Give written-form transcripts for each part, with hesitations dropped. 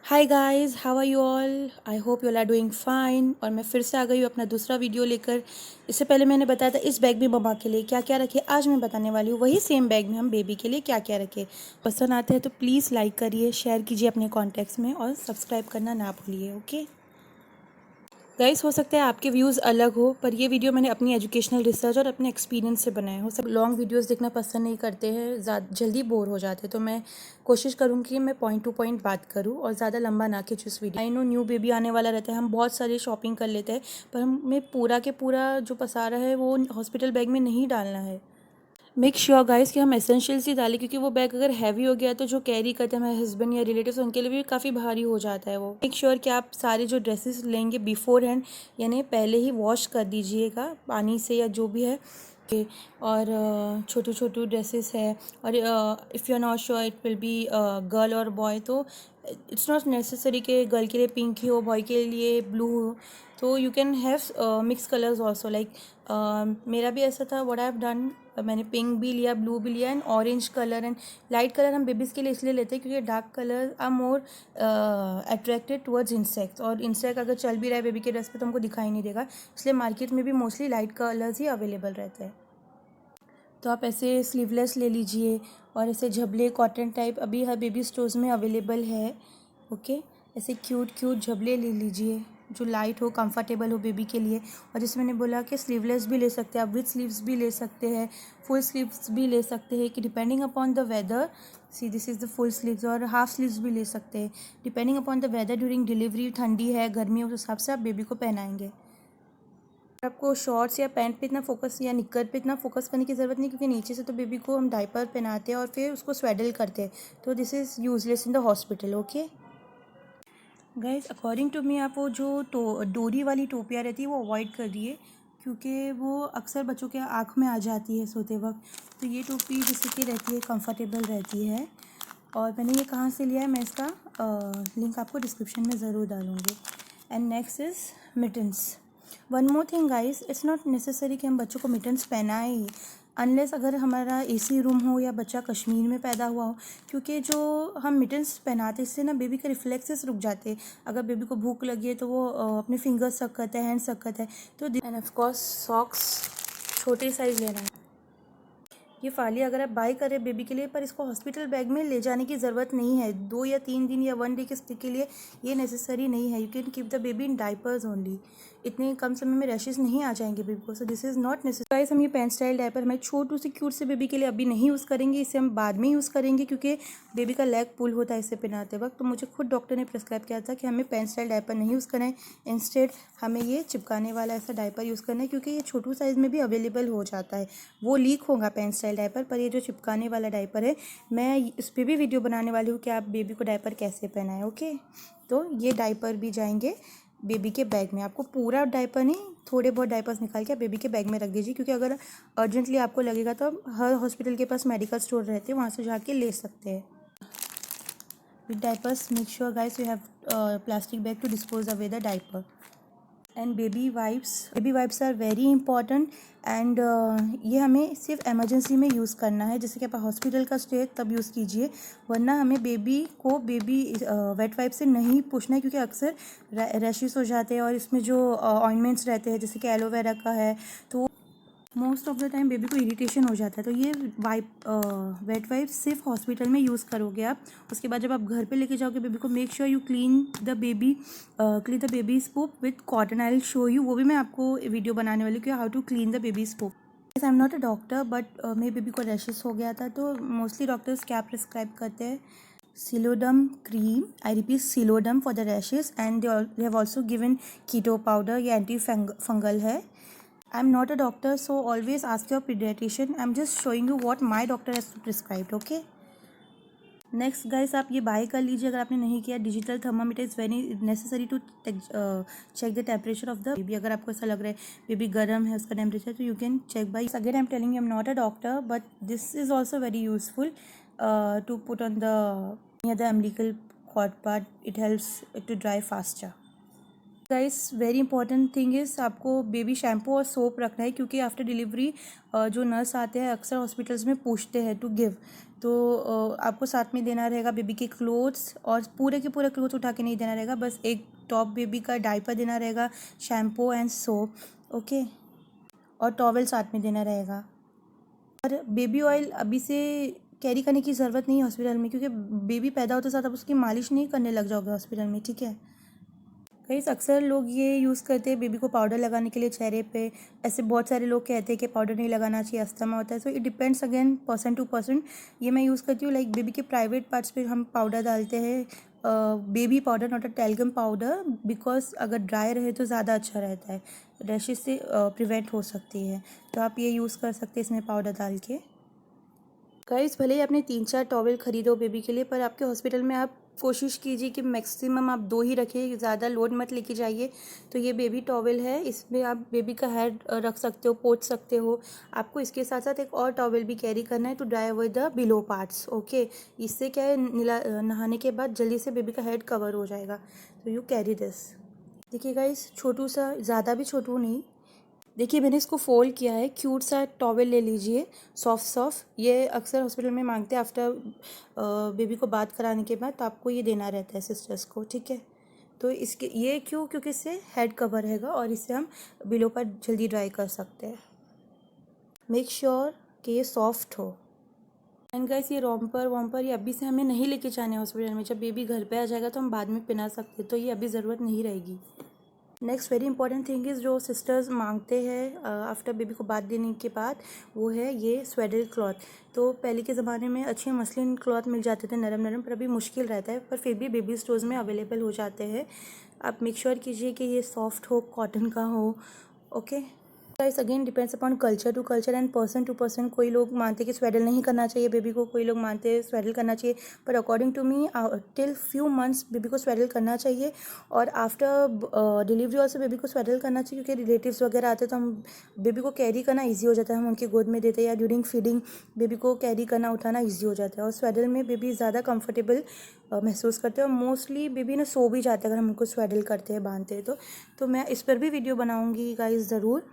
Hi guys, how are you all? I hope you all are doing fine. और मैं फिर से आ गई हूँ अपना दूसरा वीडियो लेकर। इससे पहले मैंने बताया था इस बैग में मम्मा के लिए क्या क्या रखे। आज मैं बताने वाली हूँ वही सेम बैग में हम बेबी के लिए क्या क्या रखे। पसंद आते हैं तो प्लीज़ लाइक करिए, शेयर कीजिए अपने कॉन्टैक्ट्स में और सब्सक्राइब करना ना भूलिए। ओके गाइस, हो सकता है आपके व्यूज़ अलग हो, पर ये वीडियो मैंने अपनी एजुकेशनल रिसर्च और अपने एक्सपीरियंस से बनाया हो। सब लॉन्ग वीडियोस देखना पसंद नहीं करते हैं, जल्दी बोर हो जाते हैं, तो मैं कोशिश करूँगी कि मैं पॉइंट टू पॉइंट बात करूँ और ज़्यादा लंबा ना खींचूँ इस video. I know new baby आने वाला रहता है, हम बहुत सारी शॉपिंग कर लेते हैं, पर हमें पूरा के पूरा जो पसारा है वो हॉस्पिटल बैग में नहीं डालना है। मेक श्योर गाइस कि हम एसेंशियल्स ही डालें, क्योंकि वो बैग अगर हैवी हो गया तो जो कैरी करते हैं हमारे हस्बैंड या रिलेटिव्स, उनके लिए भी काफ़ी भारी हो जाता है वो। मेक श्योर कि आप सारे जो ड्रेसेस लेंगे बिफोर हैंड, यानी पहले ही वॉश कर दीजिएगा पानी से या जो भी है के। और छोटू छोटू ड्रेसेस है, और if you are not sure it will be girl और बॉय, तो इट्स नॉट नेसेसरी कि गर्ल के लिए पिंक ही हो, बॉय के लिए ब्लू हो। तो you can have mix colours also, like मेरा भी ऐसा था। व्हाट आई हैव डन, मैंने पिंक भी लिया, ब्लू भी लिया, and orange colour and light colour हम बेबीज़ के लिए इसलिए लेते हैं क्योंकि dark colour are more attracted towards insects, और इंसेक्ट अगर चल भी रहा है बेबी के ड्रेस पे तो हमको दिखाई नहीं देगा, इसलिए मार्केट में भी मोस्टली लाइट कलर्स ही अवेलेबल रहते हैं। तो आप ऐसे स्लीवलेस ले लीजिए, और ऐसे झबले कॉटन टाइप अभी हर बेबी स्टोर्स में अवेलेबल है। ओके, ऐसे क्यूट क्यूट झबले ले लीजिए जो लाइट हो, कंफर्टेबल हो बेबी के लिए। और जैसे मैंने बोला कि स्लीवलेस भी ले सकते हैं आप, विथ स्लीव्स भी ले सकते हैं, फुल स्लीव्स भी ले सकते हैं, कि depending upon the weather. See this is the full sleeves, और हाफ स्लीव्स भी ले सकते हैं depending upon the weather. During delivery ठंडी है, गर्मी है, उस हिसाब से आप बेबी को पहनाएंगे। आपको शॉर्ट्स या पैंट पे इतना फोकस या निक्कर पे इतना फोकस करने की ज़रूरत नहीं, क्योंकि नीचे से तो बेबी को हम डायपर पहनाते हैं और फिर उसको स्वेडल करते हैं, तो this is useless in the hospital. Okay guys, according to me आप वो जो डोरी वाली टोपियाँ रहती है वो अवॉइड करिए, क्योंकि वो अक्सर बच्चों के आँख में आ जाती है सोते वक्त। तो ये टोपी जैसे कि रहती है, कंफर्टेबल रहती है। और मैंने ये कहाँ से लिया है, मैं इसका लिंक आपको डिस्क्रिप्शन में ज़रूर डालूँगी। And next is mittens. One more thing guys, it's not necessary कि हम बच्चों को मिटन्स पहनाएं ही, अनलेस अगर हमारा एसी रूम हो या बच्चा कश्मीर में पैदा हुआ हो, क्योंकि जो हम मिटन्स पहनाते इससे ना बेबी के रिफ्लेक्सेस रुक जाते हैं। अगर बेबी को भूख लगी है तो वो अपने फिंगर्स सक करता है, हैंड सक करता है। तो एंड ऑफ कोर्स सॉक्स छोटे साइज़ लेना है। ये फाली अगर आप बाय करें बेबी के लिए, पर इसको हॉस्पिटल बैग में ले जाने की ज़रूरत नहीं है। 2 या 3 दिन या 1 डे के स्टे के लिए ये नेसेसरी नहीं है। You can keep the baby in diapers only. इतने कम समय में रैशेस नहीं आ जाएंगे बेबी को, so this is not necessary. Guys, हम ये पेन स्टाइल डायपर हमारे छोटू से क्यूट से बेबी के लिए अभी नहीं यूज़ करेंगे, इसे हम बाद में यूज़ करेंगे, क्योंकि बेबी का लेग पुल होता है इसे पहनाते वक्त। तो मुझे खुद डॉक्टर ने प्रिस्क्राइब किया था कि हमें पेन स्टाइल डायपर नहीं यूज़ करना है, इंस्टेड हमें ये चिपकाने वाला ऐसा डायपर यूज़ करना है, क्योंकि ये छोटू साइज़ में भी अवेलेबल हो जाता है। वो लीक होगा पेन स्टाइल डायपर, पर ये जो चिपकाने वाला डायपर है, मैं इस पर भी वीडियो बनाने वाली हूँ कि आप बेबी को डायपर कैसे पहनाएं। ओके, तो ये डायपर भी जाएंगे बेबी के बैग में। आपको पूरा डायपर नहीं, थोड़े बहुत डायपर्स निकाल के बेबी के बैग में रख दीजिए, क्योंकि अगर अर्जेंटली आपको लगेगा तो हर हॉस्पिटल के पास मेडिकल स्टोर रहते हैं, वहाँ से जाके ले सकते हैं। With diapers make sure guys you have plastic bag to dispose away the diaper. And baby wipes are very important. And ये हमें सिर्फ एमरजेंसी में यूज़ करना है, जैसे कि आप हॉस्पिटल का स्टे तब यूज़ कीजिए, वरना हमें बेबी वेट वाइप से नहीं पूछना है, क्योंकि अक्सर रैशेस हो जाते हैं, और इसमें जो ऑइंटमेंट्स रहते हैं जैसे कि एलोवेरा का है, तो most of the time baby को इरिटेशन हो जाता है। तो ये वेट वाइप सिर्फ हॉस्पिटल में यूज़ करोगे आप। उसके बाद जब आप घर पे लेके जाओगे बेबी को, make sure you clean the baby poop with cotton. I will show you, वो भी मैं आपको वीडियो बनाने वाली हूँ कि how to clean the baby poop. I am not a doctor, but मेरे बेबी को रैशेस हो गया था, तो मोस्टली डॉक्टर्स क्या प्रिस्क्राइब करते हैं, Silodom cream, I repeat Silodom for the rashes, and they have also given keto powder, ये एंटी फंगल है। I'm not a doctor, so always ask your pediatrician. I'm just showing you what my doctor has prescribed. Okay. Next guys, आप ये buy कर लीजिए अगर आपने नहीं किया। Digital thermometer is very necessary to check the temperature of the baby. अगर आपको ऐसा लग रहा है बेबी गर्म है उसका टेम्परेचर, तो you can check by. Again I am telling you, I am not a doctor, but this is also very useful to put on the near the umbilical cord part. It helps to dry faster. Guys very important thing is आपको baby shampoo और soap रखना है, क्योंकि after delivery जो nurse आते हैं अक्सर hospitals में पूछते हैं टू गिव, तो आपको साथ में देना रहेगा बेबी के क्लोथ्स, और पूरे के पूरे क्लोथ्स उठा के नहीं देना रहेगा, बस एक टॉप बेबी का डायपर देना रहेगा, शैम्पू एंड सोप, ओके, और टॉवेल साथ में देना रहेगा। और बेबी ऑयल अभी से कैरी करने की ज़रूरत नहीं है हॉस्पिटल में, क्योंकि बेबी पैदा होते साथ आप उसकी मालिश नहीं करने लग जाओगे हॉस्पिटल में, ठीक है। गाइस अक्सर लोग ये यूज़ करते हैं बेबी को पाउडर लगाने के लिए चेहरे पे, ऐसे बहुत सारे लोग कहते हैं कि पाउडर नहीं लगाना चाहिए, अस्थमा होता है, so it depends again person to person. ये मैं यूज़ करती हूँ, लाइक बेबी के प्राइवेट पार्ट्स पे हम पाउडर डालते हैं, baby powder not a talcum powder, because अगर ड्राई रहे तो ज़्यादा अच्छा रहता है, रैशेस से प्रिवेंट हो सकती है, तो आप ये यूज़ कर सकते हैं इसमें पाउडर डाल के। गाइस भले ही आपने 3-4 टॉवेल खरीदो बेबी के लिए, पर आपके हॉस्पिटल में आप कोशिश कीजिए कि मैक्सिमम आप 2 ही रखें, ज़्यादा लोड मत लेके जाइए। तो ये बेबी टॉवेल है, इसमें आप बेबी का हेड रख सकते हो, पोंछ सकते हो। आपको इसके साथ साथ एक और टॉवेल भी कैरी करना है to dry away the below parts, okay. इससे क्या है, नहाने के बाद जल्दी से बेबी का हेड कवर हो जाएगा, तो यू कैरी दिस। देखिए गाइस, छोटू सा, ज़्यादा भी छोटू नहीं, देखिए मैंने इसको फोल्ड किया है, क्यूट सा टॉवेल ले लीजिए, सॉफ्ट सॉफ्ट। ये अक्सर हॉस्पिटल में मांगते हैं आफ्टर बेबी को बात कराने के बाद, तो आपको ये देना रहता है सिस्टर्स को, ठीक है। तो इसके ये क्यों, क्योंकि इससे हेड कवर रहेगा और इससे हम बिलो पर जल्दी ड्राई कर सकते हैं। मेक श्योर कि ये सॉफ्ट हो। एंड गाइस ये रॉम्पर वॉम्पर ये अभी से हमें नहीं लेके जाने हॉस्पिटल में, जब बेबी घर पे आ जाएगा तो हम बाद में पहना सकते हैं, तो ये अभी ज़रूरत नहीं रहेगी। Next very important thing is जो सिस्टर्स मांगते हैं आफ्टर बेबी को बात देने के बाद, वो है ये स्वेडल क्लॉथ। तो पहले के ज़माने में अच्छे मसलिन क्लॉथ मिल जाते थे नरम नरम, पर अभी मुश्किल रहता है, पर फिर भी बेबी स्टोर्स में अवेलेबल हो जाते हैं। आप मेक श्योर कीजिए कि ये सॉफ्ट हो, कॉटन का हो, okay. Guys again depends upon culture to culture and person to person. कोई लोग मानते हैं कि स्वेडल नहीं करना चाहिए बेबी को, कोई लोग मानते हैं स्वेडल करना चाहिए, पर according to me till few months baby को स्वेडल करना चाहिए, और आफ्टर डिलीवरी ऑल्सो बेबी को स्वेडल करना चाहिए, क्योंकि रिलेटिव्स वगैरह आते हैं तो हम बेबी को कैरी करना ईजी हो जाता है, हम उनकी गोद में देते हैं, या ड्यूरिंग फीडिंग बेबी को कैरी करना उठाना ईजी हो जाता है, और स्वेडल में बेबी ज़्यादा कंफर्टेबल महसूस करते हैं, और मोस्टली बेबी ना सो भी जाते हैं अगर हम उनको स्वेडल करते हैं, बांधते हैं तो मैं इस पर भी वीडियो बनाऊँगी गाइस ज़रूर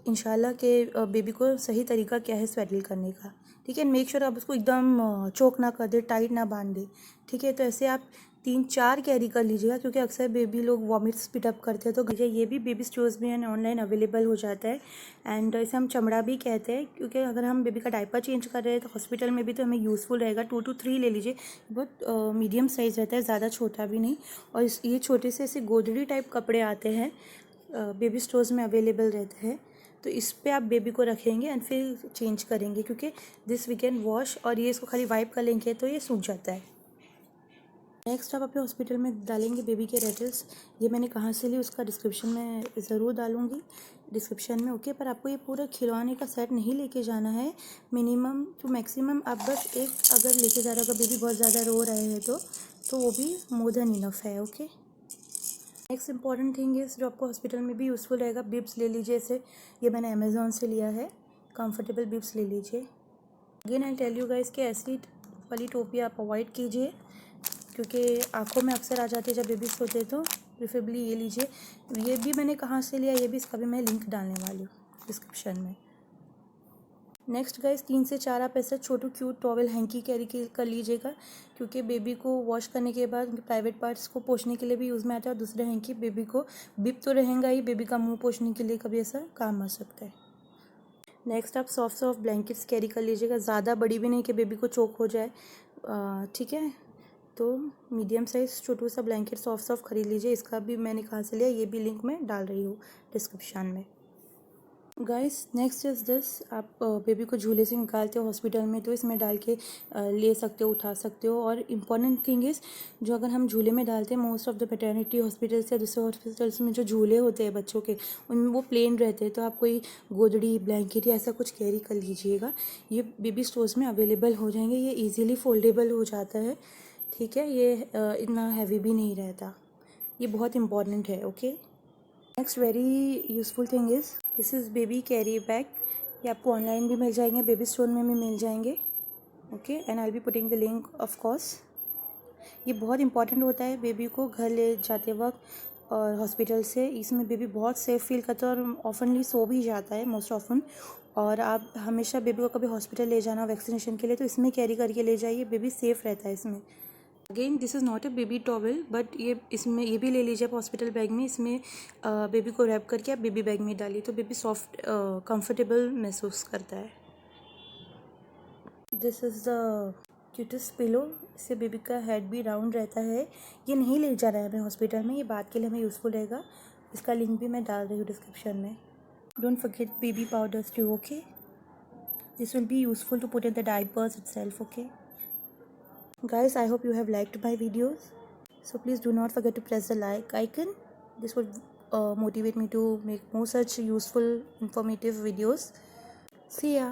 इंशाल्लाह के बेबी को सही तरीका क्या है स्वेडल करने का, ठीक है। मेक श्योर आप उसको एकदम चोक ना कर दे, टाइट ना बांध दे, ठीक है। तो ऐसे आप 3-4 कैरी कर लीजिएगा, क्योंकि अक्सर बेबी लोग वॉमिट स्पिट अप करते हैं, तो ये भी बेबी स्टोर्स में ऑनलाइन अवेलेबल हो जाता है। एंड इसे हम चमड़ा भी कहते हैं, क्योंकि अगर हम बेबी का डायपर चेंज कर रहे हैं तो हॉस्पिटल में भी तो हमें यूज़फुल रहेगा। 2 to 3 ले लीजिए, बहुत मीडियम साइज़ रहता है, ज़्यादा छोटा भी नहीं। और ये छोटे से ऐसे गोदड़ी टाइप कपड़े आते हैं, बेबी स्टोर्स में अवेलेबल रहते हैं, तो इस पे आप बेबी को रखेंगे एंड फिर चेंज करेंगे, क्योंकि दिस वी कैन वॉश, और ये इसको खाली वाइप कर लेंगे तो ये सूख जाता है। नेक्स्ट आप अपने हॉस्पिटल में डालेंगे बेबी के रेटल्स। ये मैंने कहाँ से ली उसका डिस्क्रिप्शन में ज़रूर डालूंगी, डिस्क्रिप्शन में, ओके। पर आपको ये पूरा खिलौने का सेट नहीं लेके जाना है, मिनिमम टू मैक्सिमम आप बस एक अगर लेके जा रहे हो, अगर बेबी बहुत ज़्यादा रो रहे हैं तो वो भी मोर देन इनफ है, okay. Next important thing is जो आपको हॉस्पिटल में भी यूज़फुल रहेगा, बिब्स ले लीजिए। ऐसे ये मैंने अमेज़ॉन से लिया है, कंफर्टेबल बिब्स ले लीजिए। Again I tell you guys कि ऐसी वाली टोपी आप अवॉइड कीजिए, क्योंकि आँखों में अक्सर आ जाती है जब बेबी सोते तो प्रिफरेबली ये लीजिए। ये भी मैंने कहाँ से लिया, ये भी इसका भी मैं लिंक डालने वाली हूँ डिस्क्रिप्शन में। नेक्स्ट गाइस 3 से 4 आप ऐसा छोटू क्यूट टॉवेल हैंकी कैरी कर लीजिएगा, क्योंकि बेबी को वॉश करने के बाद उनके प्राइवेट पार्ट्स को पोंछने के लिए भी यूज़ में आता है, और दूसरे हैंकी बेबी को बिप तो रहेगा ही, बेबी का मुंह पोंछने के लिए कभी ऐसा काम आ सकता है। नेक्स्ट आप सॉफ्ट सॉफ्ट ब्लैंकेट्स कैरी कर लीजिएगा, ज़्यादा बड़ी भी नहीं कि बेबी को चोक हो जाए, ठीक है। तो मीडियम साइज़ छोटू सा ब्लैंकेट सॉफ्ट सॉफ्ट खरीद लीजिए, इसका भी मैंने कहाँ से लिया ये भी लिंक मैं डाल रही हूँ डिस्क्रिप्शन में। गाइस नेक्स्ट इज़ दिस, आप बेबी को झूले से निकालते हो हॉस्पिटल में तो इसमें डाल के ले सकते हो, उठा सकते हो। और इम्पॉर्टेंट थिंग इज़ जो अगर हम झूले में डालते हैं, most of the maternity hospitals या दूसरे हॉस्पिटल्स में जो झूले होते हैं बच्चों के, उनमें वो प्लेन रहते हैं, तो आप कोई गोदड़ी ब्लैंकेट या ऐसा कुछ कैरी कर लीजिएगा। ये बेबी स्टोर्स में अवेलेबल हो जाएंगे, ये ईजीली फोल्डेबल हो जाता है, ठीक है। ये इतना हैवी भी नहीं रहता, ये बहुत इंपॉर्टेंट है, okay. Next very useful thing is this is baby carry bag. ये आपको ऑनलाइन भी मिल जाएंगे, बेबी स्टोर में भी मिल जाएंगे, okay. And I will be putting the link of course. ये बहुत इंपॉर्टेंट होता है बेबी को घर ले जाते वक्त और हॉस्पिटल से। इसमें बेबी बहुत सेफ़ फील करता है और ऑफनली सो भी जाता है मोस्ट ऑफन। और आप हमेशा बेबी को कभी हॉस्पिटल ले जाना वैक्सीनेशन के लिए तो इसमें कैरी करके ले जाइए, बेबी सेफ़ रहता है इसमें। Again this is not a baby towel, but इसमें ये भी ले लीजिए आप हॉस्पिटल बैग में। इसमें बेबी को रैप करके आप बेबी बैग में डालिए तो बेबी सॉफ्ट कंफर्टेबल महसूस करता है। This is the cutest pillow. इससे बेबी का हेड भी राउंड रहता है। ये नहीं ले जाना है हमें हॉस्पिटल में, ये बात के लिए हमें यूज़फुल रहेगा। इसका लिंक भी मैं डाल रही हूँ डिस्क्रिप्शन में। Don't forget baby powders too, okay? This will be useful to put in the diapers itself, okay? Guys, I hope you have liked my videos. So please do not forget to press the like icon. This would motivate me to make more such useful, informative videos. See ya.